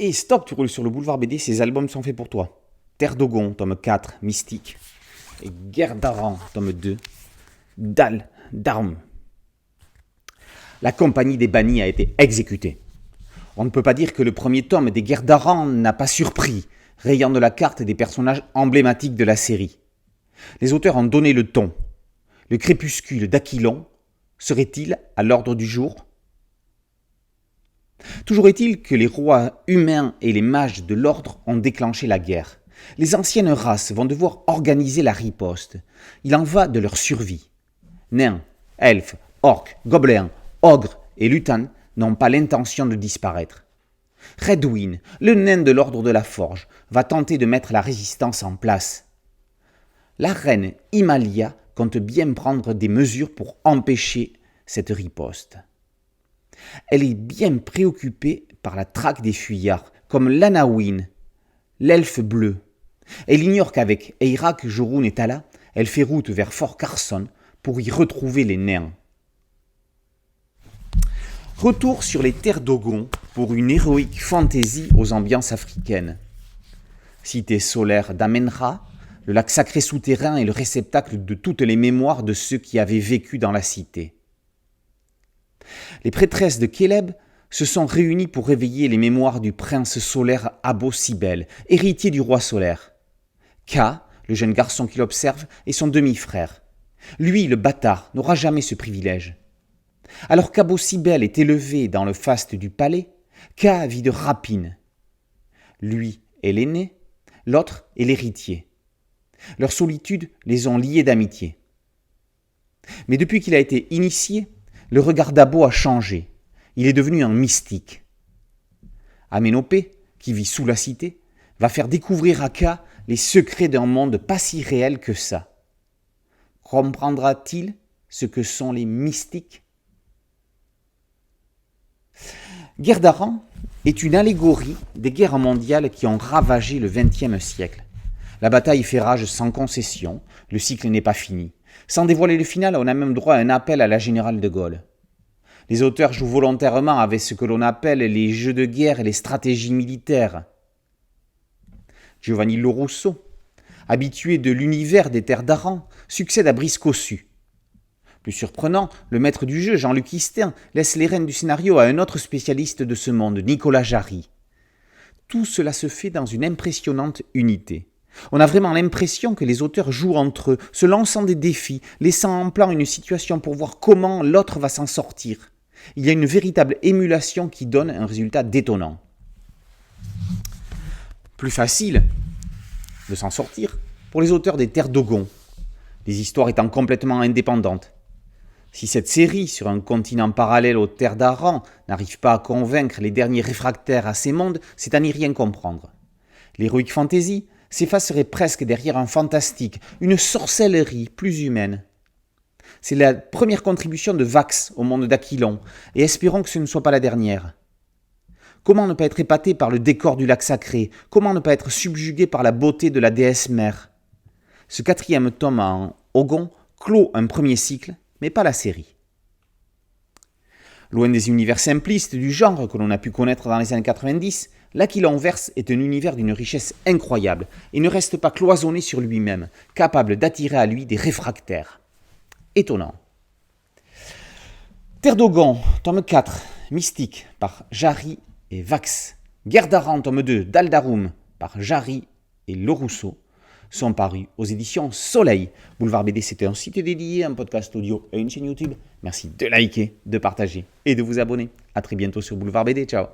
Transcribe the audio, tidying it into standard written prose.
Et stop, tu roules sur le boulevard BD, ces albums sont faits pour toi. Terre d'Ogon, tome 4, Mystique. Et Guerre d'Aran, tome 2, Dalle d'Armes. La compagnie des bannis a été exécutée. On ne peut pas dire que le premier tome des Guerres d'Aran n'a pas surpris, rayant de la carte des personnages emblématiques de la série. Les auteurs ont donné le ton. Le crépuscule d'Aquilon serait-il à l'ordre du jour ? Toujours est-il que les rois humains et les mages de l'ordre ont déclenché la guerre. Les anciennes races vont devoir organiser la riposte. Il en va de leur survie. Nains, elfes, orques, gobelins, ogres et lutins n'ont pas l'intention de disparaître. Redwyn, le nain de l'ordre de la forge, va tenter de mettre la résistance en place. La reine Himalia compte bien prendre des mesures pour empêcher cette riposte. Elle est bien préoccupée par la traque des fuyards, comme l'Anawin, l'elfe bleu. Elle ignore qu'avec Eirak, Jorun et Tala, elle fait route vers Fort Carson pour y retrouver les nains. Retour sur les terres d'Ogon pour une héroïque fantaisie aux ambiances africaines. Cité solaire d'Amenra, le lac sacré souterrain est le réceptacle de toutes les mémoires de ceux qui avaient vécu dans la cité. Les prêtresses de Kéleb se sont réunies pour réveiller les mémoires du prince solaire Abo-Sibel, héritier du roi solaire. Ka, le jeune garçon qui l'observe, est son demi-frère. Lui, le bâtard, n'aura jamais ce privilège. Alors qu'Abo-Sibel est élevé dans le faste du palais, Ka vit de rapine. Lui est l'aîné, l'autre est l'héritier. Leur solitude les ont liés d'amitié. Mais depuis qu'il a été initié, le regard d'Abo a changé. Il est devenu un mystique. Aménopé, qui vit sous la cité, va faire découvrir à Ka les secrets d'un monde pas si réel que ça. Comprendra-t-il ce que sont les mystiques ? Guerre d'Aran est une allégorie des guerres mondiales qui ont ravagé le XXe siècle. La bataille fait rage sans concession, le cycle n'est pas fini. Sans dévoiler le final, on a même droit à un appel à la générale de Gaulle. Les auteurs jouent volontairement avec ce que l'on appelle les jeux de guerre et les stratégies militaires. Giovanni Lorusso, habitué de l'univers des terres d'Aran, succède à Brice Cossu. Plus surprenant, le maître du jeu, Jean-Luc Istin, laisse les rênes du scénario à un autre spécialiste de ce monde, Nicolas Jarry. Tout cela se fait dans une impressionnante unité. On a vraiment l'impression que les auteurs jouent entre eux, se lançant des défis, laissant en plan une situation pour voir comment l'autre va s'en sortir. Il y a une véritable émulation qui donne un résultat détonnant. Plus facile de s'en sortir pour les auteurs des Terres d'Ogon, les histoires étant complètement indépendantes. Si cette série sur un continent parallèle aux Terres d'Aran n'arrive pas à convaincre les derniers réfractaires à ces mondes, c'est à n'y rien comprendre. L'heroic fantasy s'effacerait presque derrière un fantastique, une sorcellerie plus humaine. C'est la première contribution de Vax au monde d'Aquilon, et espérons que ce ne soit pas la dernière. Comment ne pas être épaté par le décor du lac sacré ? Comment ne pas être subjugué par la beauté de la déesse mère ? Ce 4e tome en Ogon clôt un premier cycle, mais pas la série. Loin des univers simplistes du genre que l'on a pu connaître dans les années 90, l'Aquilonverse est un univers d'une richesse incroyable et ne reste pas cloisonné sur lui-même, capable d'attirer à lui des réfractaires. Étonnant. Terre d'Ogon, tome 4, Mystique, par Jarry et Vax. Guerre d'Aran, tome 2, Dalle d'Armes, par Jarry et Lorusso, sont parus aux éditions Soleil. Boulevard BD, c'était un site dédié, un podcast audio et une chaîne YouTube. Merci de liker, de partager et de vous abonner. A très bientôt sur Boulevard BD. Ciao.